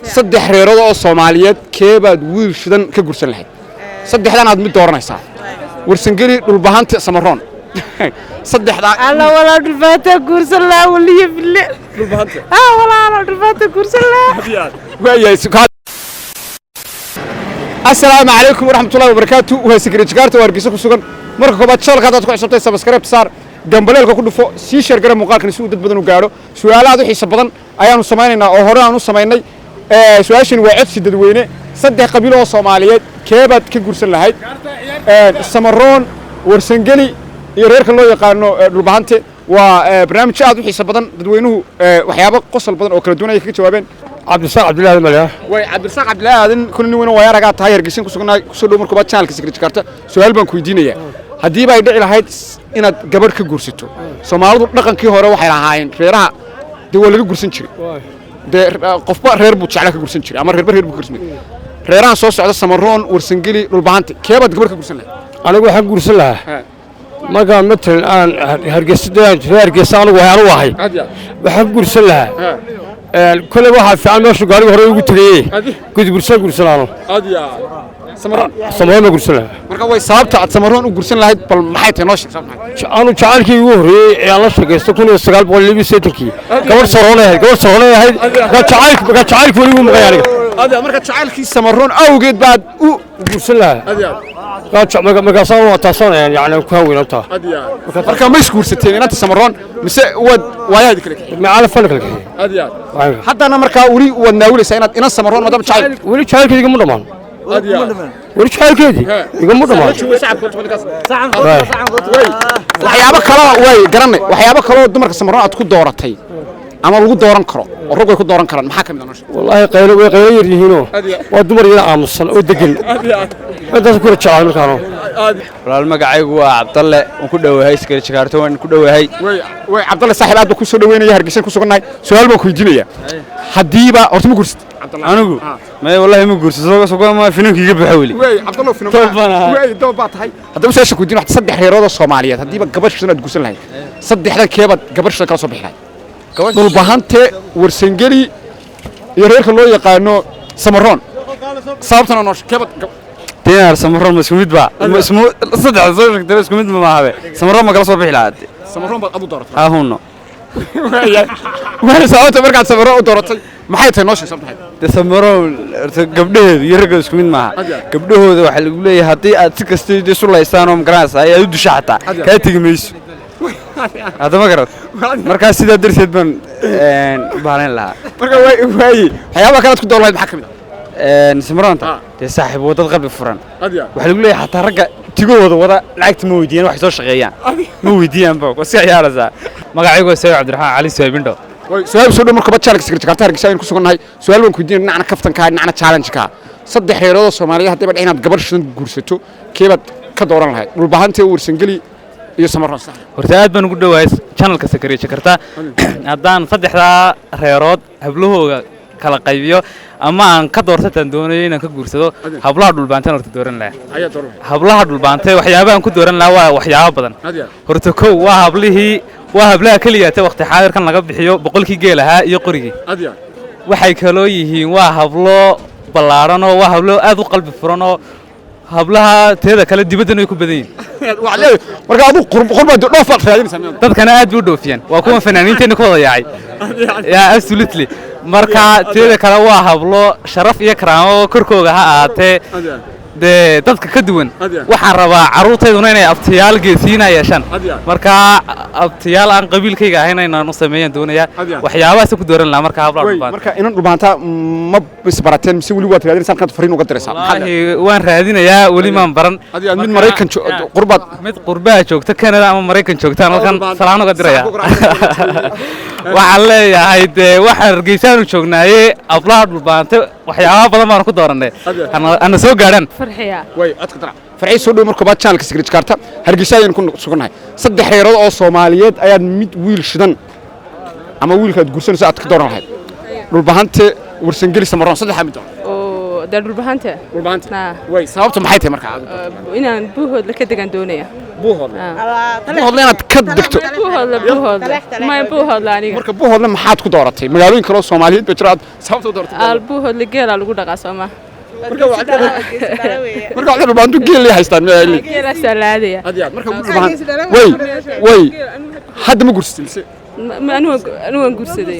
saddex reerood oo Soomaaliyeed keebaad wiil shidan ka gursan lahayd saddexdan aad mid dooranaysaa warsangeli dhulbahanta Samaroon saddexda alla wala dhulbahanta gursan la waliya bille dhulbahanta wala dhulbahanta gursan la waayay السلام عليكم ورحمة الله وبركاته وهي سكرتير كارت وارجيسو كسوغن marka koobaad shalka aad ku xisabtay subscribe saar gambaleelka ku dhufo si share garan muuqaalkan si uu dad badan u gaaro su'aalaha u xiiso badan ayaanu sameeynaa oo hore aanu sameeynay su'aashan waa codsi dadweyne saddex qabiil oo Soomaaliyeed keebad ka gursan lahayd Samaroon warsangeli iyo reerka loo yaqaano dhulbahante waa barnaamij aad u xiiso badan dadweynuhu waxyaabo qosol badan oo kala duwan ay ka jawaabeen عبد الساق عبد الله المليح وي عبد الساق عبد الله هذا كل وين ويا رجعت هاي رجسين كسرنا كسرنا مركب channel كسكرت كارتا سؤال بنكو يدينيا هدي بقى يدعي لهاي إن جبر كجورسيتو سماعود نقن كي هورا وحيل هاين فيرها دول اللي جورسين شري ده قفبة رير بوتشعله كجورسين شري أمر رير بكجورسين ريران صوص على سمرون ورسنجلي ربعانت كيف جبر كجورسين له أنا أقول حق جورسين له ما كان مثل الآن هرجس ده هرجس أنا وهاي واحد بحق جورسين له كل واحد في عنا شو قالوا هري يقول تري كنت قرصان له أديا سمرون قرصان له مركب وين صابت على سمرون وقرصان له بل ما حيت ناش أنا شعار كي يوري يلا شو قصة كل استقال بولي بيسيتكي كمان صرونه هاي كمان شعار بولي يوم غيره أديا مركب شعار كي سمرون أو قد بعد قرصان له أديا ما قصان وتصان يعني كهوي نتا أديا مركب ما يسكور ستين أنت سمرون مس ويا ذيك ما عارف فلك لك أديا حتى أنا مركب وري وناولي سينات إن سمرون ما دام شعار ولي شعار كذي كم ضمان ولي شعار كذي كم ضمان waxyaabo kala way garanay waxyaabo kala oo dumarka Samaroon aad ku dooratay ama lagu dooran karo oo rag way ku dooran karaan maxaa kamid ah wallahi qaylo way qaylo yirhiino waa dumar ila aamusan oo degan intaas ku rajacay markaan walaal magacaygu waa Cabdalle oo ku dhawahay Secretary Jakarta waan ku dhawahay way Cabdalle saaxiib aad ku soo dhaweynaya Hargeysa ku sugnaay su'aal baan ku weydiinaya hadiiba horta ma guursid anigu ma wallahi ma guursid soo ma finankiga baxawli way Cabdalle finankiga way dooba tahay hadaba soo ku diin wax saddex reerood oo Soomaaliyeed hadiiba gabash sanad guursan lahayd saddexdan keebad gabash kala soo bixi lahayd dhulbahante warsangeli iyo reerka loo yaqaano Samaroon sababtana noo keebad diyaar Samaroon isku mid ba ismu saddex soo sheegtay isku mid ma aha Samaroon ma kala soo bixi lahayd Samaroon baad abu dooratay huno waan sababta markaad Samaroon u dooratay maxay tahay noo sheegtay Samaroon gabdhaheedu iyo ragga isku mid ma aha gabdhahooda waxa lagu leeyahay hadii aad si kasta isu leeysan oo magaraas ay u dushaxta ka tigimayso هذا ما قرأت مركز سيدا درسيت بن بارين لها مركز واي حيابا كانت كنت والله بحكم سمران صاحب وضد قلب فرن وحلو لي حتى رجع تقول وضع لعكت مويدين واحد صار شقيان مويدين بوك وسيع يا رزا ما قاعد يقول سيد عبد الرحمن علي سويبين دو سؤال سؤال مركبات شارك سكرت كارتها رجسين كسرنا هاي سؤال ونكودين نعنا كفتن كهاد نعنا تشالنج كه صدق حيرو الصومالية حتى بعد هنا تقبل شنو جورستو كيف كدوران هاي والبهانتي ورسنجلي iyo Samaroon sax horta aad baan ugu dhawaay channelka Secretary Jakarta hadaan saddexda reerood hablahooga kala qaybiyo ama aan ka doortaan doonayo inaan ka guursado hablaha dhulbaantan horta dooran lahaa hablaha dhulbaantay waxyaabaha aan ku dooran lahaa waa waxyaabo badan horta kow waa hablaha kaliya ta waqti xaadirkan laga bixiyo boqolkii geelaha iyo qorigii waxay kaloo yihiin waa hablo ballaaran oo waa hablo aad u qalbi furan oo hablaha teeda kala dibadda ay ku badan yihiin marka adu qurba dhoof raadinaysa dadkana aad u dhoofiyaan waa kuwa fanaaniinteena ku wada yaacay ya absolutely marka teeda kala waa hablo sharaf iyo karaamo korkooga ha ahaatee de dadka ka duwan waxaan rabaa caruurteeduna inay abtiyaal geesiina yeeshaan marka abtiyaal aan qabiilkayga ahayn inaan u sameeyaan doonaya waxyaabahaas ku dooran lahaa marka hablaha dhulbaanta marka inaan dhulbaanta ma isbarateen mise wali waad raadinaysaa halkan fariin uga diraysaa waan raadinayaa wali maan baran mid Mareykan qurbad mid qurbaha joogta Canada ama Mareykan joogta halkan salaan uga diraya waxaan leeyahay de waxaan Hargeysa u joognaaye hablaha dhulbaanta waxyaabo badan baan ku dooranay ana soo gaadhan farxiya way adka farxay soo dhow markaba channelka Secretary Jakarta Hargeysa ayaan ku sugnahay saddex reerood oo Soomaaliyeed ayaad mid wiil shidan ama wiilkaad guursanaysa aad ka dooran lahayd dhulbahante warsangeli Samaroon saddex mid oo ده dhulbahanta dhulbaanta way sababtu maxay tahay marka inaan buuhood la ka degan doonaya buuhood inaad ka degto buuhood aniga marka buuhoodna maxaad ku dooratay magaalooyin kale oo Soomaaliyeed ba jiraad sababta u dooratay buuhood la geela lagu dhaqaa Soomaa marka waxay dhulbaantu geel ay haystaan geela salaadaya hadiyad marka dhulbaanta way hadda ma guursaday anu gursaday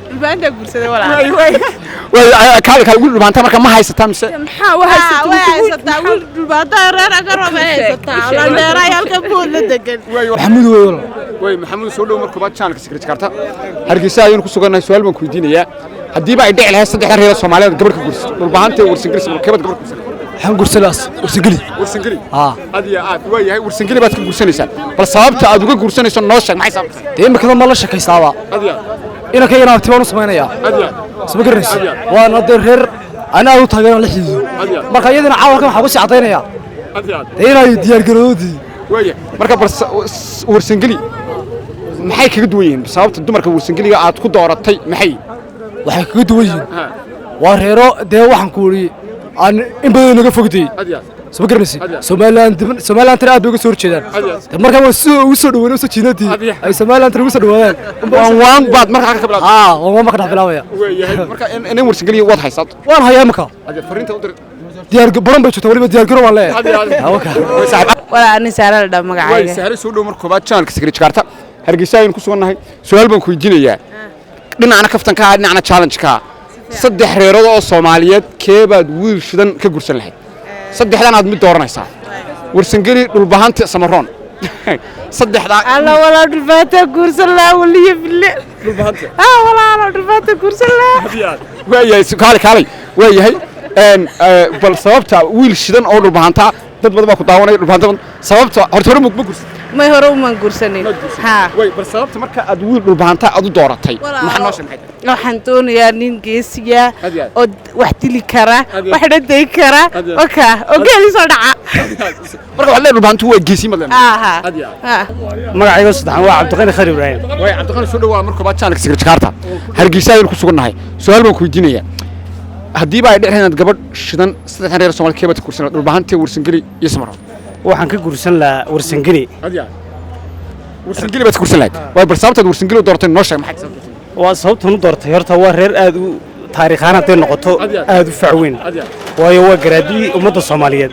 dhulbaanta gursaday walaa way kaalka dhulbaanta marka ma haysataa mise maxaa haysataa dhulbaanta reer agar ma haysataa la dheeray halka buud la degan maxamuud way maxamuud soo dhow markuu baad channelka secret karta hargeysa ayuu ku sugannahay su'aal baan ku weydiinayaa hadii ba ay dhici lahayd saddex reer Soomaaliyeed gabar ka guursaday dhulbaanta warsangilis keebad gabar guursaday waxaan guursanaas warsangeli adiga aad way yahay warsangeli baad ka guursanaysaa bal sababta aad uga guursanayso noo sheeg maxay sababtay imika ma la shaqaysaaba adiga ina ka yana abtibaan u sameeynaya adiga soo garanaysa waana reer ana u taageero la xiiso marka iyadana caawalkan waxa ku sii cadeynaya adiga inay diyaar garoodi way marka bal warsangeli maxay kaga duwan yihiin sababta dumarka warsangeliga aad ku dooratay maxay waxay kaga duwan yihiin waa reero dee waxaan ku wari aan in badan naga fogtay soo garanaysa Soomaaliland tira aad uga soo horjeedaan marka waa soo soo dhawaanay soo jiinadii ay Soomaaliland tira uga soo dhawaadaan waan baad marka ka bilaabay waan marka ka bilaabaya marka in warsangeliga wad haysato waan hayaa marka fariinta u dir diyaar baran bay jirto waliba diyaar garo waan leeyahay walaa ani saara la magacayga way saara soo dhow markuu baad channelka secret karta hargeysa ayuu ku sugannahay su'aal baan ku weydiinayaa dhinacna kaftanka dhinacna challenge ka saddex reerood oo Soomaaliyeed keebaad wiil shidan ka gursan lahayd saddexdan aad mid dooranaysaa warsangeli dhulbahanta samaroon saddexda alla wala dhulbahanta gursan la waliya bille dhulbahanta wala dhulbahanta gursan la way kaalay way yahay bal sababta wiil shidan oo dhulbahanta dad badan baa ku daawanay dhulbahanta sababta horta ma gursan may hore uma gursanin way bal sababta marka aad wiil dhulbahanta aad u dooratay maxaa noo sheegay waxaan doonayaa nin geesiya oo wax dili kara wax dhaday kara oo geeli soo dhaca marka waxa dhulbahantu waa geesi madlan magacayga saddexan waa Cabdiqani Khari Ibrahim way Cabdiqani soo dhawaad markuu baad channelka secret karta hargeysa ayuu ku sugannahay su'aal baan ku weydiinayaa hadii ba ay dhiceen gabadh shidan saddex reer Soomaaliyeed keebad kursan dhulbahanta warsangeli iyo samaroon waxaan ka gursan lahaa warsangeli warsangeli baad kursan lahayd way bal sababta warsangeli doortay noo sheeg maxay sababtay waa sababtan u doortay horta waa reer aad u taariikhan haday noqoto aad u facweyn waayo waa garaadii ummadda Soomaaliyeed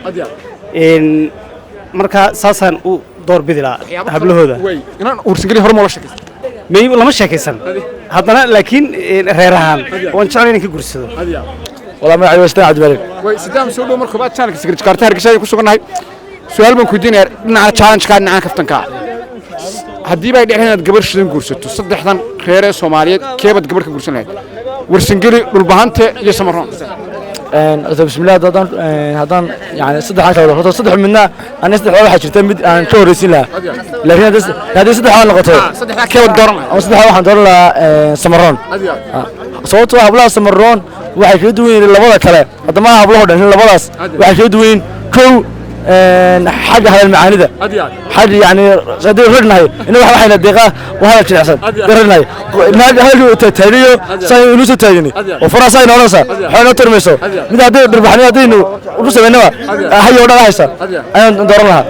marka saasaan u doorbidi lahaa hablahooda way inaan warsangeli hore ma la sheekaysan may lama sheekaysan haddana laakiin reerahan waan jecel inaan ka gursado wala magacayga waa Sidaan Cabdi way Sidaan soo dhow markuu baad channelka secret karta hargeysa ayuu ku sugannahay su'aal baan ku weydiinayaa dhinaca challenge ka dhinaca kaftanka haddii bay dhiceen gabar shidan guursato saddexdan reer Soomaaliyeed keebad gabar ka gursan lahayd warsangeli dhulbahanta iyo samaroon bismillaah haddaan yani saddex kale horta saddex midna aan saddex waxa jirta mid aan ka horeysin lahaa laakiin haddii saddex aan noqoto saddex keebad dooran oo saddex waxaan dooran lahaa samaroon sababtoo hablaha samaroon waxay kala duwan yihiin labada kale haddama hablaha dhan labadaas waxay kala duwan yihiin kow حاجة هذا المعاني حاجة يعني غادي رجنا هاي إنه واحد دقيقة وهذا شيء أحسن رجنا هاي نادي هاي تتهيئ ساي نوسة تهيئني وفرصة هاي نورسة حنا ترمسوا من هذا دربحني هذا إنه ونوسة منها هاي ولا هاي سا أنا ندور لها